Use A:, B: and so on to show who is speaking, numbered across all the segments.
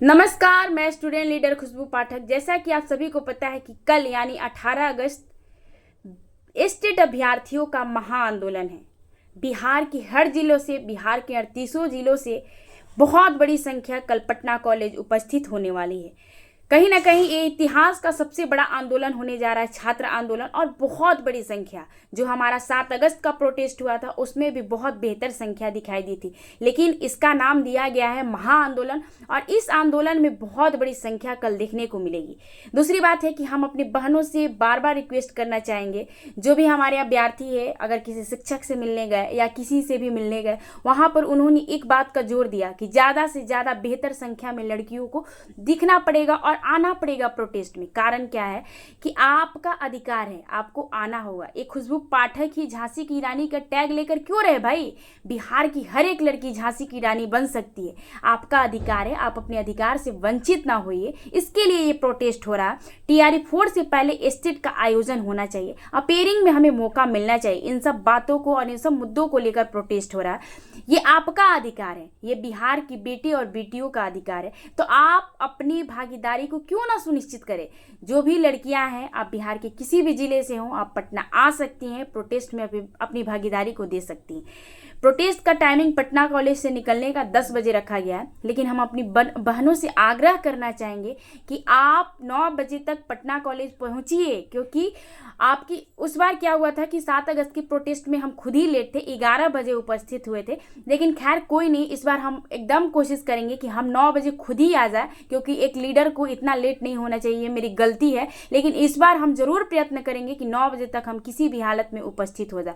A: नमस्कार, मैं student leader खुशबू पाठक। जैसा कि आप सभी को पता है कि कल यानी 18 अगस्त स्टेट अभ्यर्थियों का महा आंदोलन है। बिहार की हर जिलों से, बिहार के 38 जिलों से बहुत बड़ी संख्या कल पटना कॉलेज उपस्थित होने वाली है। कहीं ना कहीं ये इतिहास का सबसे बड़ा आंदोलन होने जा रहा है, छात्र आंदोलन। और बहुत बड़ी संख्या, जो हमारा 7 अगस्त का प्रोटेस्ट हुआ था उसमें भी बहुत बेहतर संख्या दिखाई दी थी, लेकिन इसका नाम दिया गया है महा आंदोलन। और इस आंदोलन में बहुत बड़ी संख्या कल देखने को मिलेगी। दूसरी बात है कि हम अपनी बहनों से बार बार रिक्वेस्ट करना चाहेंगे, जो भी हमारे अभ्यर्थी है, अगर किसी शिक्षक से मिलने गए या किसी से भी मिलने गए, वहाँ पर उन्होंने एक बात का जोर दिया कि ज़्यादा से ज़्यादा बेहतर संख्या में लड़कियों को दिखना पड़ेगा और आना पड़ेगा प्रोटेस्ट में। कारण क्या है कि आपका अधिकार है, आपको आना होगा। एक खुशबू पाठक ही झांसी की रानी का टैग लेकर क्यों रहे भाई? बिहार की हर एक लड़की झांसी की रानी बन सकती है। आपका अधिकार है, आप अपने अधिकार से वंचित ना होइए। इसके लिए ये प्रोटेस्ट हो रहा है। टीआरई 4 से पहले स्टेट का आयोजन होना चाहिए, अपेयरिंग में हमें मौका मिलना चाहिए। इन सब बातों को और इन सब मुद्दों को लेकर प्रोटेस्ट हो रहा है। ये आपका अधिकार है, ये बिहार की बेटी और बेटियों का अधिकार है। तो आप अपनी भागीदारी को क्यों ना सुनिश्चित करें। जो भी लड़कियां हैं, आप बिहार के किसी भी जिले से हों, आप पटना आ सकती हैं, प्रोटेस्ट में अपनी भागीदारी को दे सकती हैं। प्रोटेस्ट का टाइमिंग पटना कॉलेज से निकलने का 10 बजे रखा गया है, लेकिन हम अपनी बहनों से आग्रह करना चाहेंगे कि आप 9 बजे तक पटना कॉलेज पहुंचिए। क्योंकि आपकी उस बार क्या हुआ था कि 7 अगस्त की प्रोटेस्ट में हम खुद ही लेट थे, 11 बजे उपस्थित हुए थे। लेकिन खैर कोई नहीं, इस बार हम एकदम कोशिश करेंगे कि हम 9 बजे खुद ही आ जाए, क्योंकि एक लीडर को इतना लेट नहीं होना चाहिए, मेरी गलती है। लेकिन इस बार हम जरूर प्रयत्न करेंगे कि 9 बजे तक हम किसी भी हालत में उपस्थित हो जाए।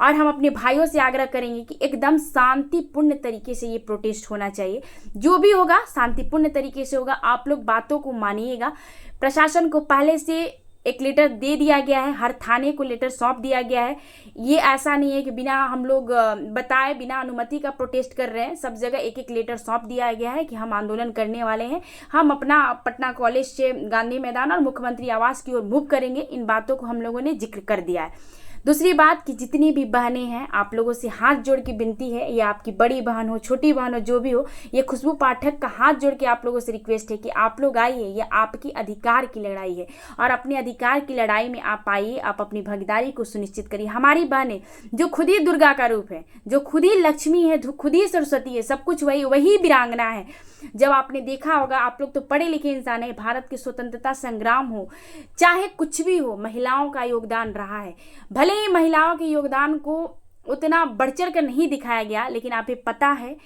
A: और हम अपने भाइयों से आग्रह करेंगे कि एकदम शांतिपूर्ण तरीके से ये प्रोटेस्ट होना चाहिए। जो भी होगा शांतिपूर्ण तरीके से होगा। आप लोग बातों को मानिएगा। प्रशासन को पहले से एक लेटर दे दिया गया है, हर थाने को लेटर सौंप दिया गया है। ये ऐसा नहीं है कि बिना हम लोग बताए, बिना अनुमति का प्रोटेस्ट कर रहे हैं। सब जगह एक एक लेटर सौंप दिया गया है कि हम आंदोलन करने वाले हैं। हम अपना पटना कॉलेज से गांधी मैदान और मुख्यमंत्री आवास की ओर मूव करेंगे। इन बातों को हम लोगों ने जिक्र कर दिया है। दूसरी बात कि जितनी भी बहनें हैं, आप लोगों से हाथ जोड़ के विनती है, ये आपकी बड़ी बहन हो, छोटी बहन हो, जो भी हो, ये खुशबू पाठक का हाथ जोड़ के आप लोगों से रिक्वेस्ट है कि आप लोग आइए। ये आपकी अधिकार की लड़ाई है और अपने अधिकार की लड़ाई में आप आइए, आप अपनी भागीदारी को सुनिश्चित करिए। हमारी बहनें जो खुद ही दुर्गा का रूप है, जो खुद ही लक्ष्मी है, खुद ही सरस्वती है, सब कुछ वही वीरांगना है। जब आपने देखा होगा, आप लोग तो पढ़े लिखे इंसान है, भारत के स्वतंत्रता संग्राम हो, चाहे कुछ भी हो, महिलाओं का योगदान रहा है। भले ही महिलाओं के योगदान को उतना बढ़ चढ़ कर नहीं दिखाया गया, लेकिन आप ये पता है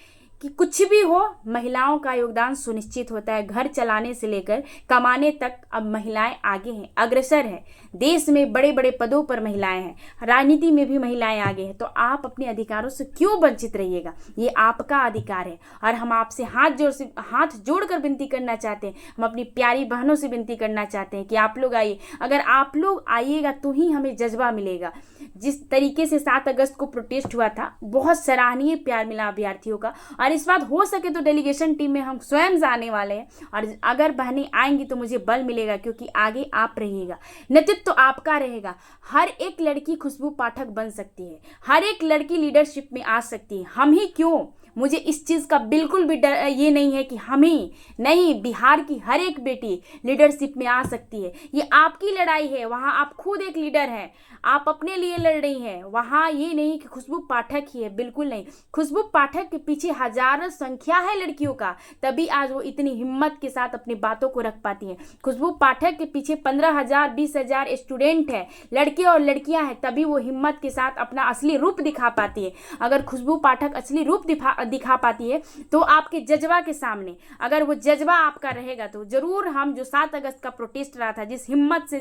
A: कि कुछ भी हो, महिलाओं का योगदान सुनिश्चित होता है। घर चलाने से लेकर कमाने तक अब महिलाएं आगे हैं, अग्रसर हैं। देश में बड़े बड़े पदों पर महिलाएं हैं, राजनीति में भी महिलाएं आगे हैं। तो आप अपने अधिकारों से क्यों वंचित रहिएगा? ये आपका अधिकार है। और हम आपसे हाथ जोड़कर विनती करना चाहते हैं, हम अपनी प्यारी बहनों से विनती करना चाहते हैं कि आप लोग आइए। अगर आप लोग आइएगा तो ही हमें जज्बा मिलेगा। जिस तरीके से 7 अगस्त को प्रोटेस्ट हुआ था, बहुत सराहनीय प्यार मिला अभ्यर्थियों का। और इस बार हो सके तो डेलीगेशन टीम में हम स्वयं जाने वाले हैं। और अगर बहनें आएंगी तो मुझे बल मिलेगा, क्योंकि आगे आप रहिएगा, नेतृत्व तो आपका रहेगा। हर एक लड़की खुशबू पाठक बन सकती है, हर एक लड़की लीडरशिप में आ सकती है। हम ही क्यों? मुझे इस चीज़ का बिल्कुल भी डर ये नहीं है कि हम ही नहीं, बिहार की हर एक बेटी लीडरशिप में आ सकती है। ये आपकी लड़ाई है, वहाँ आप खुद एक लीडर हैं, आप अपने लिए लड़ रही हैं। वहाँ ये नहीं कि खुशबू पाठक ही है, बिल्कुल नहीं। खुशबू पाठक के पीछे हजारों संख्या है लड़कियों का, तभी आज वो इतनी हिम्मत के साथ अपनी बातों को रख पाती हैं। खुशबू पाठक के पीछे 15,000 20,000 स्टूडेंट है, लड़के और लड़कियां हैं, तभी वो हिम्मत के साथ अपना असली रूप दिखा पाती है। अगर खुशबू पाठक असली रूप दिखा पाती है तो आपके जज्बा के सामने, अगर वो जज्बा आपका रहेगा, तो जरूर हम जो 7 अगस्त का प्रोटेस्ट रहा था, जिस हिम्मत से,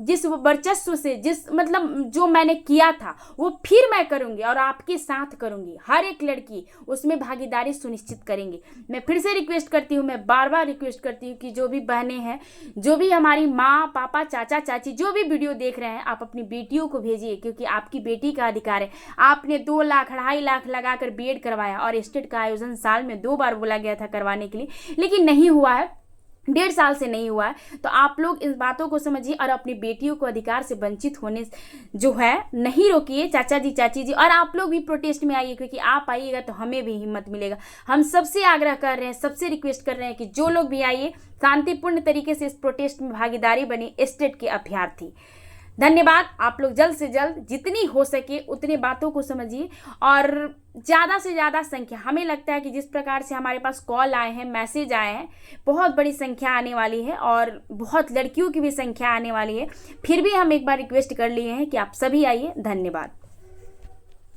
A: जिस वर्चस्व से, मतलब जो मैंने किया था, वो फिर मैं करूंगी और आपके साथ करूंगी। हर एक लड़की उसमें भागीदारी सुनिश्चित करेंगे। मैं फिर से रिक्वेस्ट करती हूँ, मैं बार बार रिक्वेस्ट करती हूँ कि जो भी बहनें हैं, जो भी हमारी माँ पापा चाचा चाची जो भी वीडियो देख रहे हैं, आप अपनी बेटियों को भेजिए, क्योंकि आपकी बेटी का अधिकार है। आपने 2 लाख 2.5 लाख लगाकर बीएड करवाया और स्टेट का आयोजन साल में 2 बार बोला गया था करवाने के लिए, लेकिन नहीं हुआ है। 1.5 साल से नहीं हुआ है। तो आप लोग इन बातों को समझिए और अपनी बेटियों को अधिकार से वंचित होने जो है नहीं रोकिए। चाचा जी, चाची जी, और आप लोग भी प्रोटेस्ट में आइए, क्योंकि आप आइएगा तो हमें भी हिम्मत मिलेगा। हम सबसे आग्रह कर रहे हैं, सबसे रिक्वेस्ट कर रहे हैं कि जो लोग भी आइए, शांतिपूर्ण तरीके से इस प्रोटेस्ट में भागीदारी बने एस्टेट के अभ्यर्थी। धन्यवाद। आप लोग जल्द से जल्द जितनी हो सके उतनी बातों को समझिए और ज़्यादा से ज़्यादा संख्या, हमें लगता है कि जिस प्रकार से हमारे पास कॉल आए हैं, मैसेज आए हैं, बहुत बड़ी संख्या आने वाली है और बहुत लड़कियों की भी संख्या आने वाली है। फिर भी हम एक बार रिक्वेस्ट कर लिए हैं कि आप सभी आइए। धन्यवाद।